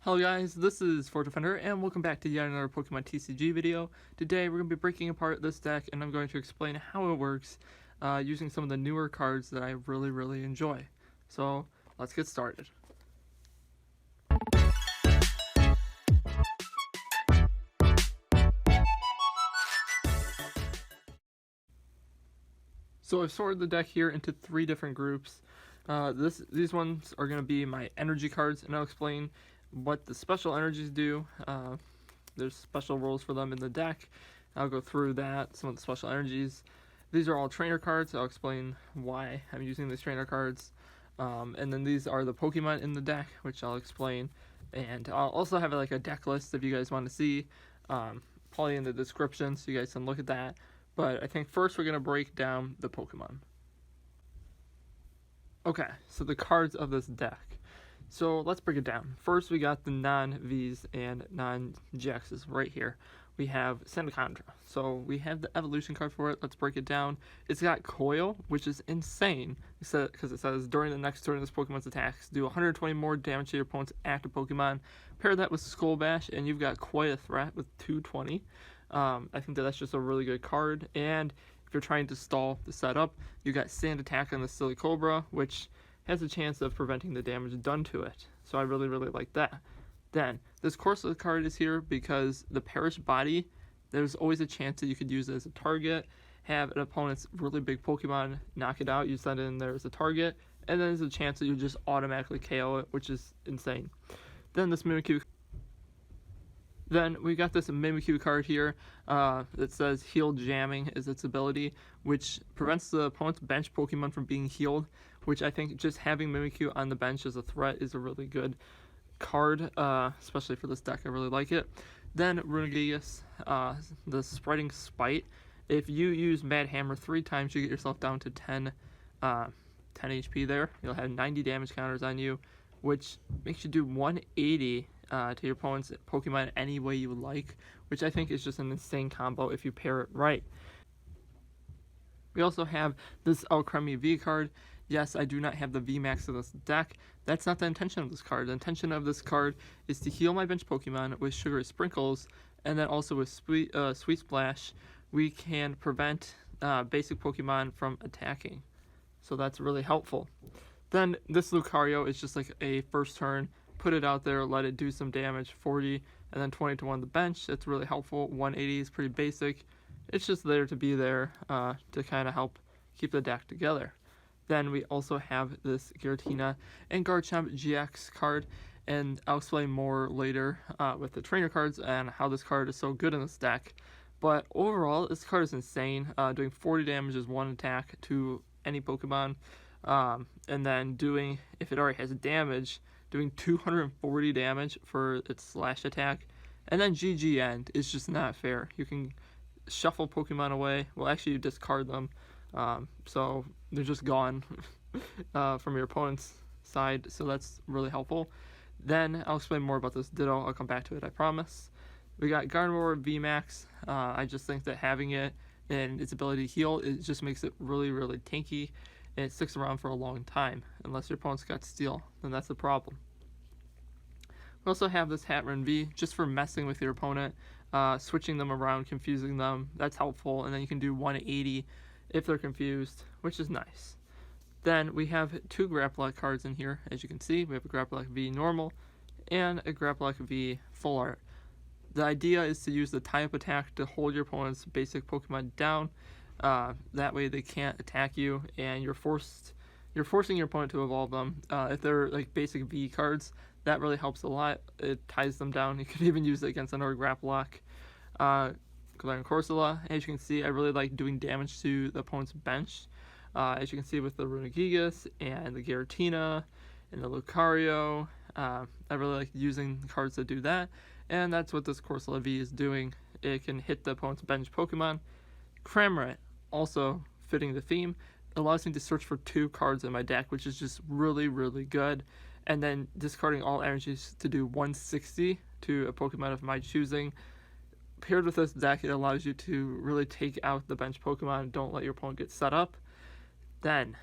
Hello guys, this is FortDefender and welcome back to yet another Pokemon TCG video. Today we're going to be breaking apart this deck and I'm going to explain how it works using some of the newer cards that I really enjoy. So let's get started. So I've sorted the deck here into three different groups. These ones are going to be my energy cards, and I'll explain what the special energies do. There's special rules for them in the deck. I'll go through that, some of the special energies. These are all trainer cards. I'll explain why I'm using these trainer cards. And then these are the Pokemon in the deck, which I'll explain. And I'll also have like a deck list if you guys want to see. Probably in the description so you guys can look at that. But I think first we're going to break down the Pokemon. Okay, so the cards of this deck. So let's break it down. First we got the non-Vs and non-GXs right here. We have Sandaconda. So we have the evolution card for it. Let's break it down. It's got Coil, which is insane because it says during the next turn of this Pokemon's attacks, do 120 more damage to your opponent's active Pokemon. Pair that with Skull Bash and you've got quite a threat with 220. I think that's just a really good card. And if you're trying to stall the setup, you got Sand Attack on the Silicobra, which has a chance of preventing the damage done to it. So I really like that. Then, this Corsola card is here because the Perish Body, there's always a chance that you could use it as a target, have an opponent's really big Pokemon, knock it out, you send it in there as a target, and then there's a chance that you just automatically KO it, which is insane. Then this Mimikyu. Then we got this Mimikyu card here that says Heal Jamming is its ability, which prevents the opponent's bench Pokemon from being healed, which I think just having Mimikyu on the bench as a threat is a really good card, especially for this deck. I really like it. Then Runerigus, the Spreading Spite. If you use Mad Hammer 3 times, you get yourself down to 10 HP there. You'll have 90 damage counters on you, which makes you do 180 to your opponent's Pokemon any way you would like, which I think is just an insane combo if you pair it right. We also have this Alcremie V card. Yes, I do not have the VMAX of this deck. That's not the intention of this card. The intention of this card is to heal my bench Pokemon with Sugar Sprinkles, and then also with Sweet Splash, we can prevent basic Pokemon from attacking. So that's really helpful. Then this Lucario is just like a first turn, put it out there, let it do some damage, 40, and then 20 to 1 the bench. That's really helpful. 180 is pretty basic. It's just there to be there to kind of help keep the deck together. Then we also have this Giratina and Garchomp GX card, and I'll explain more later with the trainer cards and how this card is so good in this deck. But overall, this card is insane. Doing 40 damage is one attack to any Pokemon, and then doing, if it already has damage, doing 240 damage for its slash attack, and then GG end is just not fair. You can shuffle Pokemon away. Well, actually, you discard them. So they're just gone from your opponent's side, so that's really helpful. Then I'll explain more about this Ditto. I'll come back to it, I promise. We got Gardevoir VMAX. I just think that having it and its ability to heal, it just makes it really tanky, and it sticks around for a long time. Unless your opponent's got Steel, then that's the problem. We also have this Hatterene V, just for messing with your opponent, switching them around, confusing them. That's helpful, and then you can do 180 if they're confused, which is nice. Then we have two Gapploct cards in here. As you can see, we have a Gapploct V normal and a Gapploct V full art. The idea is to use the tie-up attack to hold your opponent's basic Pokemon down. That way they can't attack you, and you're forcing your opponent to evolve them. If they're like basic V cards, that really helps a lot. It ties them down. You could even use it against another Gapploct. Galar Corsola. As you can see, I really like doing damage to the opponent's bench. As you can see with the Runerigus and the Giratina and the Lucario, I really like using cards that do that, and that's what this Corsola V is doing. It can hit the opponent's bench Pokemon. Cramorant, also fitting the theme, allows me to search for 2 cards in my deck, which is just really good, and then discarding all energies to do 160 to a Pokemon of my choosing. Paired with this deck, it allows you to really take out the bench Pokemon. Don't let your opponent get set up. Then,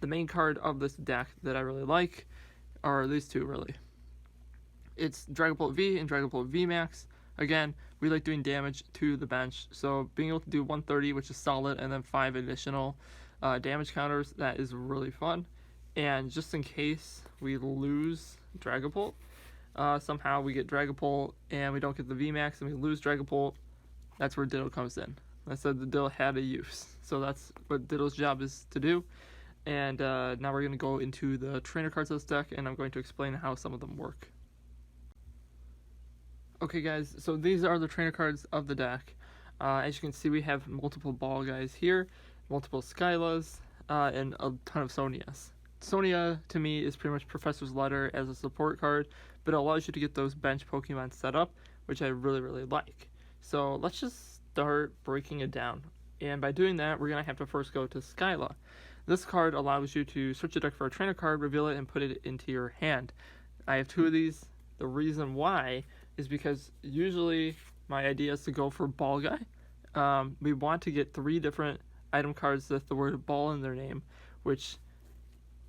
the main card of this deck that I really like are these two, really. it's Dragapult V and Dragapult VMAX. Again, we like doing damage to the bench, so being able to do 130, which is solid, and then 5 additional damage counters, that is really fun. And just in case we lose Dragapult, somehow we get Dragapult and we don't get the VMAX and we lose Dragapult, that's where Ditto comes in. I said the Ditto had a use, so that's what Ditto's job is to do. And now we're going to go into the trainer cards of this deck, and I'm going to explain how some of them work. Okay guys, so these are the trainer cards of the deck. As you can see, we have multiple ball guys here, multiple Skylas, and a ton of Sonias. Sonia, to me, is pretty much Professor's Letter as a support card, but it allows you to get those bench Pokemon set up, which I really, really like. So let's just start breaking it down. And by doing that, we're going to have to first go to Skyla. This card allows you to search the deck for a trainer card, reveal it, and put it into your hand. I have 2 of these. The reason why is because usually my idea is to go for Ball Guy. We want to get 3 different item cards with the word Ball in their name, which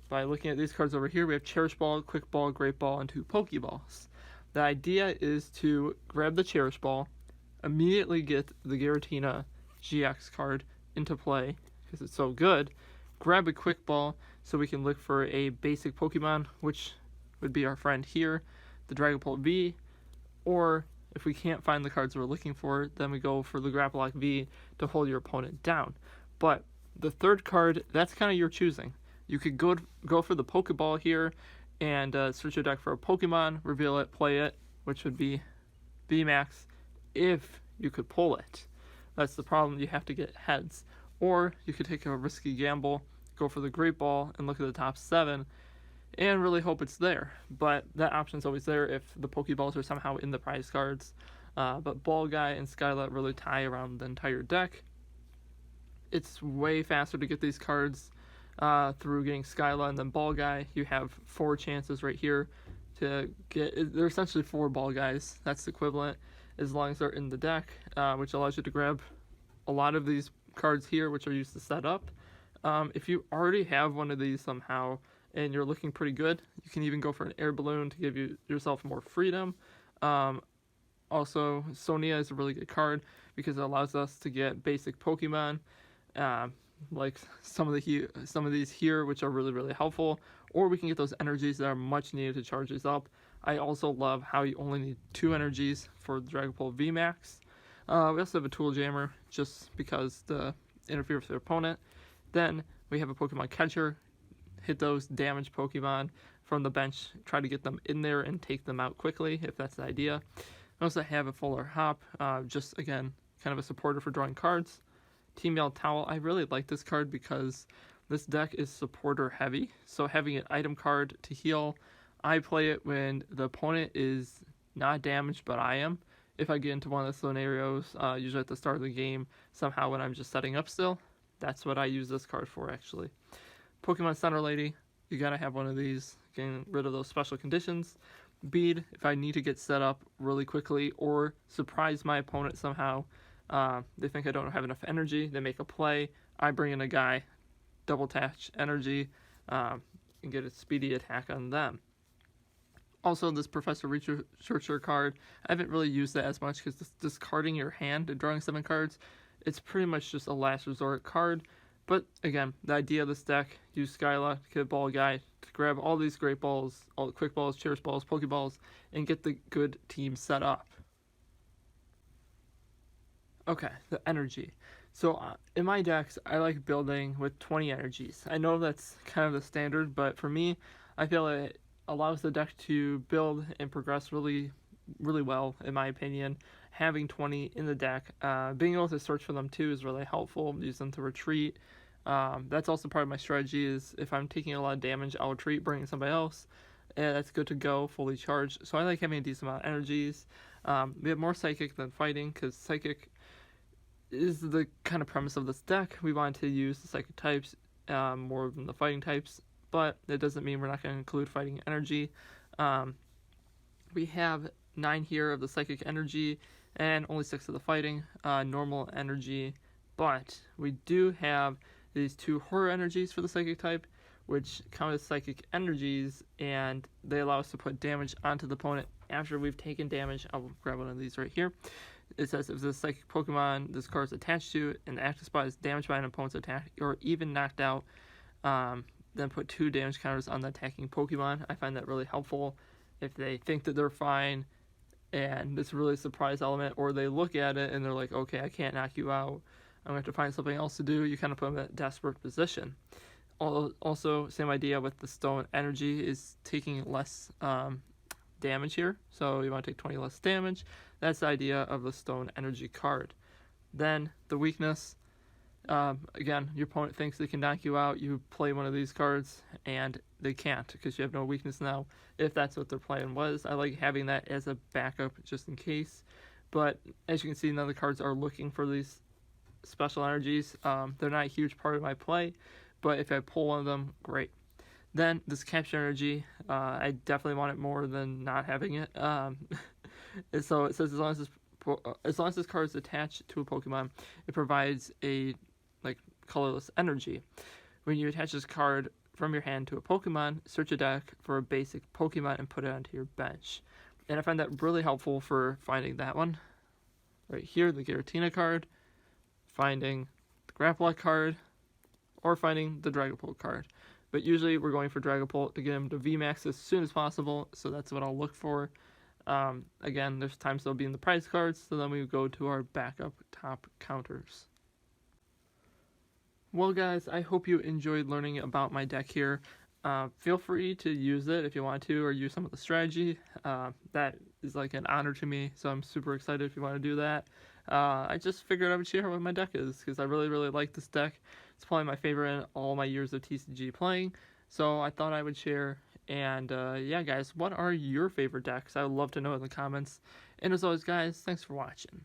by looking at these cards over here, we have Cherish Ball, Quick Ball, Great Ball, and 2 Pokeballs. The idea is to grab the Cherish Ball, immediately get the Giratina GX card into play because it's so good, grab a Quick Ball so we can look for a basic Pokemon, which would be our friend here, the Dragapult V, or if we can't find the cards we're looking for, then we go for the Gapploct V to hold your opponent down. But the third card, that's kind of your choosing. You could go for the Pokeball here and search your deck for a Pokemon, reveal it, play it, which would be VMAX, if you could pull it. That's the problem, you have to get heads. Or you could take a risky gamble, go for the Great Ball, and look at the top 7, and really hope it's there. But that option's always there if the Pokeballs are somehow in the prize cards. But Ball Guy and Skyla really tie around the entire deck. It's way faster to get these cards through getting Skyla and then Ball Guy. You have 4 chances right here to get, they're essentially 4 Ball Guys, that's the equivalent, as long as they're in the deck, which allows you to grab a lot of these cards here, which are used to set up. If you already have one of these somehow and you're looking pretty good, you can even go for an air balloon to give yourself more freedom. Also, Sonia is a really good card because it allows us to get basic Pokemon, like some of these here, which are really, really helpful, or we can get those energies that are much needed to charge these up. I also love how you only need 2 energies for the Dragapult VMAX. We also have a Tool Jammer, just because to interfere with their opponent. Then we have a Pokemon Catcher, hit those damaged Pokemon from the bench, try to get them in there and take them out quickly, if that's the idea. I also have a Fuller Hop, just again, kind of a supporter for drawing cards. Team Yell Towel, I really like this card because this deck is supporter heavy, so having an item card to heal, I play it when the opponent is not damaged, but I am. If I get into one of the scenarios, usually at the start of the game, somehow when I'm just setting up still, that's what I use this card for, actually. Pokemon Center Lady, you gotta have one of these, getting rid of those special conditions. Bede, if I need to get set up really quickly or surprise my opponent somehow, they think I don't have enough energy, they make a play, I bring in a guy, double attach energy, and get a speedy attack on them. Also, this Professor Researcher card, I haven't really used that as much because discarding your hand and drawing 7 cards, it's pretty much just a last resort card. But again, the idea of this deck, use Skyla, get a Ball Guy, to grab all these Great Balls, all the Quick Balls, Cherish Balls, Pokeballs, and get the good team set up. Okay, the energy. So in my decks, I like building with 20 energies. I know that's kind of the standard, but for me, I feel it allows the deck to build and progress really, really well, in my opinion. Having 20 in the deck, being able to search for them too is really helpful. Use them to retreat. That's also part of my strategy is if I'm taking a lot of damage, I'll retreat, bring in somebody else. And that's good to go, fully charged. So I like having a decent amount of energies. We have more Psychic than Fighting because Psychic is the kind of premise of this deck. We want to use the Psychic types more than the Fighting types, but that doesn't mean we're not going to include Fighting energy. We have 9 here of the Psychic energy and only 6 of the Fighting, normal energy, but we do have these 2 Horror energies for the Psychic type, which count as psychic energies, and they allow us to put damage onto the opponent after we've taken damage. I'll grab one of these right here. It says if the psychic Pokemon this card is attached to and the active spot is damaged by an opponent's attack or even knocked out, then put 2 damage counters on the attacking Pokemon. I find that really helpful if they think that they're fine and it's really a surprise element, or they look at it and they're like, okay, I can't knock you out, I'm going to have to find something else to do. You kind of put them in a desperate position. Also, same idea with the Stone Energy, is taking less damage here. So you want to take 20 less damage. That's the idea of the Stone Energy card. Then the weakness, again, your opponent thinks they can knock you out. You play one of these cards and they can't because you have no weakness now, if that's what their plan was. I like having that as a backup just in case. But as you can see, none of the cards are looking for these special energies. They're not a huge part of my play, but if I pull one of them, great. Then this Capture Energy, I definitely want it more than not having it. So it says as long as this card is attached to a Pokemon, it provides a colorless energy. When you attach this card from your hand to a Pokemon, search a deck for a basic Pokemon and put it onto your bench. And I find that really helpful for finding that one right here, the Giratina card, finding the Gapploct card, or finding the Dragapult card. But usually we're going for Dragapult to get him to VMAX as soon as possible, so that's what I'll look for. Again, there's times they'll be in the prize cards, so then we go to our backup top counters. Well guys, I hope you enjoyed learning about my deck here. Feel free to use it if you want to, or use some of the strategy. That is like an honor to me, so I'm super excited if you want to do that. I just figured I would share what my deck is, because I really, really like this deck. It's probably my favorite in all my years of TCG playing, so I thought I would share. And yeah guys, what are your favorite decks? I would love to know in the comments. And as always guys, thanks for watching.